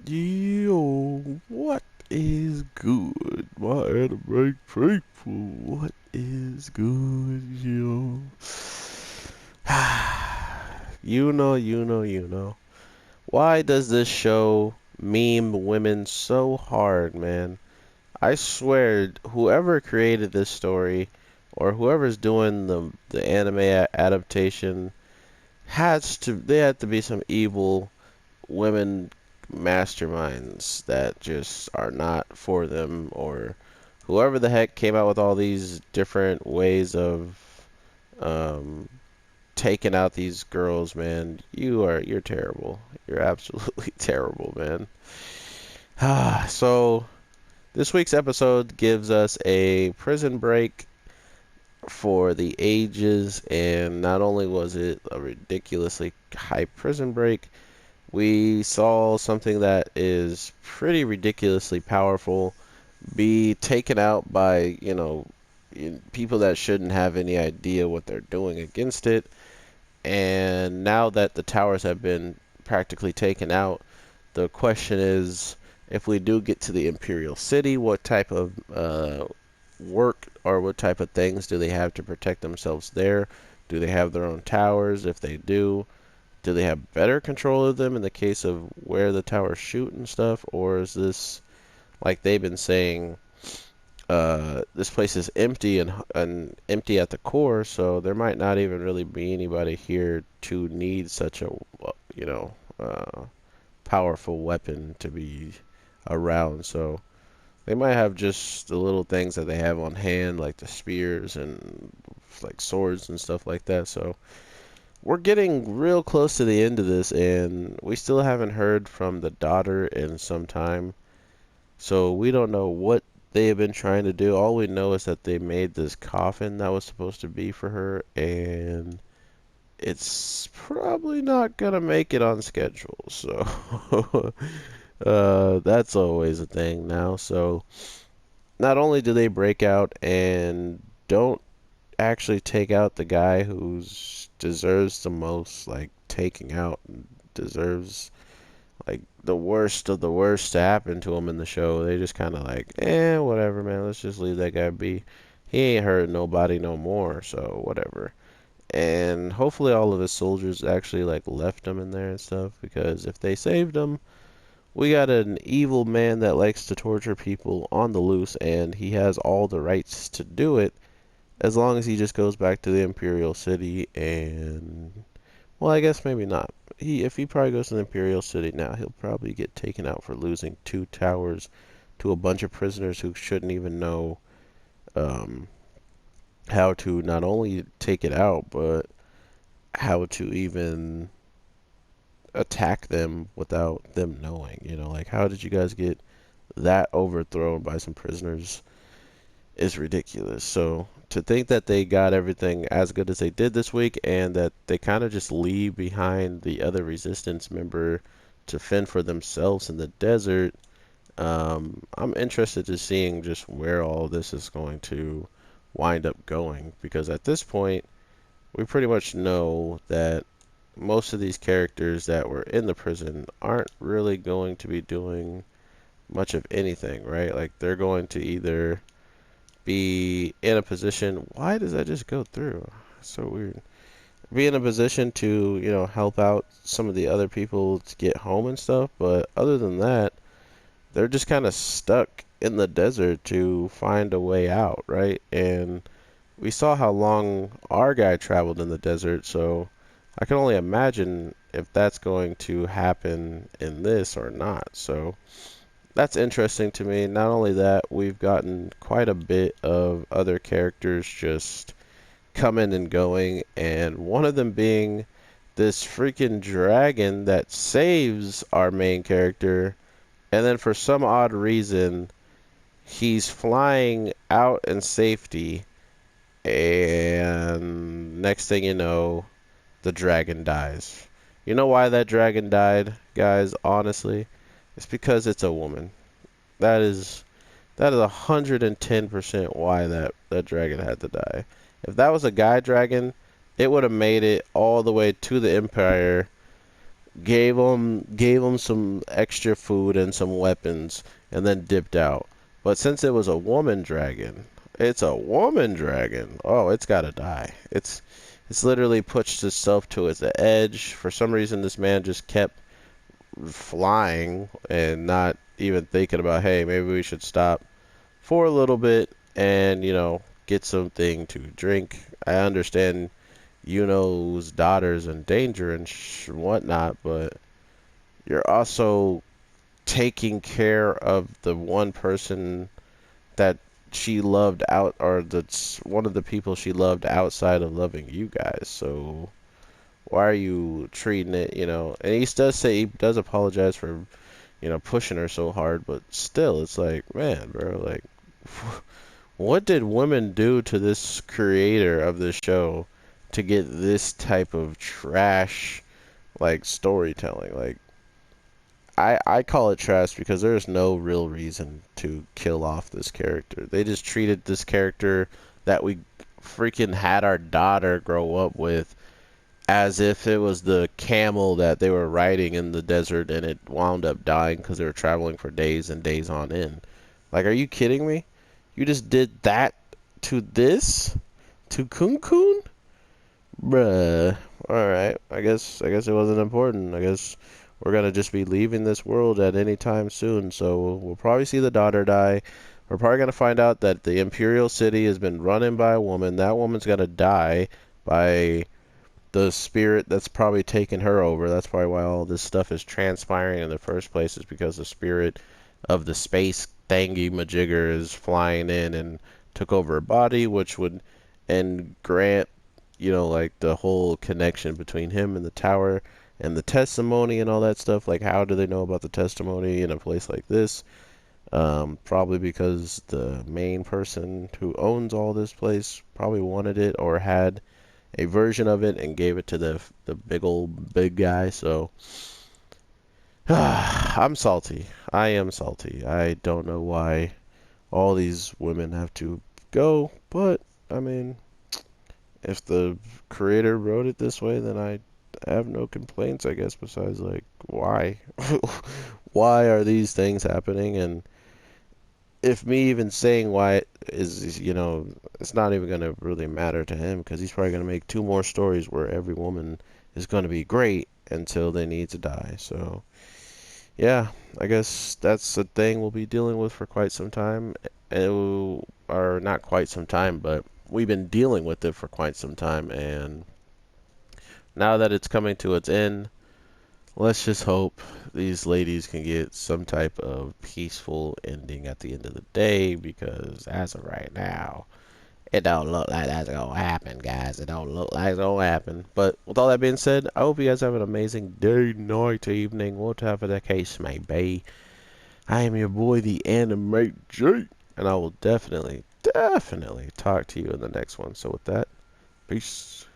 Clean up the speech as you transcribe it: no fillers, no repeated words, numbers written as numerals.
Yo, what is good, my anime faithful? What is good, yo? You know. Why does this show meme women so hard, man? I swear, whoever created this story, or whoever's doing the anime adaptation, they had to be some evil women masterminds that just are not for them, or whoever the heck came out with all these different ways of um, taking out these girls, man. You're terrible. You're absolutely terrible, man. So this week's episode gives us a prison break for the ages, and not only was it a ridiculously high prison break, we saw something that is pretty ridiculously powerful be taken out by, people that shouldn't have any idea what they're doing against it. And now that the towers have been practically taken out, the question is, if we do get to the Imperial City, what type of work or what type of things do they have to protect themselves there? Do they have their own towers? If they do they have better control of them in the case of where the towers shoot and stuff? Or is this, like they've been saying, this place is empty and empty at the core, so there might not even really be anybody here to need such a, you know, uh, powerful weapon to be around. So they might have just the little things that they have on hand, like the spears and like swords and stuff like that. So we're getting real close to the end of this, and we still haven't heard from the daughter in some time. So we don't know what they have been trying to do. All we know is that they made this coffin that was supposed to be for her, and it's probably not gonna make it on schedule. So that's always a thing now. So not only do they break out and don't actually take out the guy who's deserves the most, like taking out, and deserves like the worst of the worst to happen to him in the show. They just kind of like, whatever, man. Let's just leave that guy be. He ain't hurt nobody no more, so whatever. And hopefully all of his soldiers actually like left him in there and stuff, because if they saved him, we got an evil man that likes to torture people on the loose, and he has all the rights to do it as long as he just goes back to the Imperial City. And well, I guess maybe not. If he probably goes to the Imperial City now, he'll probably get taken out for losing two towers to a bunch of prisoners who shouldn't even know um, how to not only take it out, but how to even attack them without them knowing. Like, how did you guys get that overthrown by some prisoners is ridiculous. So to think that they got everything as good as they did this week, and that they kind of just leave behind the other resistance member to fend for themselves in the desert, I'm interested to seeing just where all this is going to wind up going, because at this point we pretty much know that most of these characters that were in the prison aren't really going to be doing much of anything, right? Like, they're going to either be in a position. Why does that just go through? So weird. Be in a position to, help out some of the other people to get home and stuff. But other than that, they're just kind of stuck in the desert to find a way out, right? And we saw how long our guy traveled in the desert, so I can only imagine if that's going to happen in this or not. So that's interesting to me. Not only that, we've gotten quite a bit of other characters just coming and going, and one of them being this freaking dragon that saves our main character, and then for some odd reason, he's flying out in safety, and next thing you know, the dragon dies. You know why that dragon died, guys? Honestly, it's because it's a woman. That is that is 110% why that dragon had to die. If that was a guy dragon, it would have made it all the way to the Empire gave him some extra food and some weapons, and then dipped out. But since it was a woman dragon, it's a woman dragon. Oh, it's gotta die. It's literally pushed itself to its edge. For some reason, this man just kept flying and not even thinking about, hey, maybe we should stop for a little bit and get something to drink. I understand Yuno's daughter's in danger and whatnot, but you're also taking care of the one person that she loved out, or that's one of the people she loved outside of loving you guys. So why are you treating it, And he does say he does apologize for, pushing her so hard, but still, it's like, man, bro, like, what did women do to this creator of this show to get this type of trash, like, storytelling? Like, I call it trash because there's no real reason to kill off this character. They just treated this character that we freaking had our daughter grow up with as if it was the camel that they were riding in the desert and it wound up dying because they were traveling for days and days on end. Like, are you kidding me? You just did that to this? To Kun Kun? Bruh. Alright. I guess it wasn't important. I guess we're gonna just be leaving this world at any time soon, so we'll probably see the daughter die. We're probably gonna find out that the Imperial City has been run in by a woman. That woman's gonna die by the spirit that's probably taken her over. That's probably why all this stuff is transpiring in the first place, is because the spirit of the space thingy majigger is flying in and took over her body, which would and grant, like the whole connection between him and the tower and the testimony and all that stuff. Like, how do they know about the testimony in a place like this? Probably because the main person who owns all this place probably wanted it or had a version of it and gave it to the big guy. So I'm salty. I am salty. I don't know why all these women have to go, but I mean, if the creator wrote it this way, then I have no complaints, I guess, besides, like, why? Why are these things happening? And if me even saying why is, it's not even going to really matter to him, because he's probably going to make two more stories where every woman is going to be great until they need to die. So, yeah, I guess that's a thing we'll be dealing with for quite some time. Or not quite some time, but we've been dealing with it for quite some time, and now that it's coming to its end, let's just hope these ladies can get some type of peaceful ending at the end of the day, because as of right now, it don't look like that's gonna happen, guys. It don't look like it's gonna happen. But with all that being said, I hope you guys have an amazing day, night, evening, whatever the case may be. I am your boy, the Anime J, and I will definitely talk to you in the next one. So with that, peace.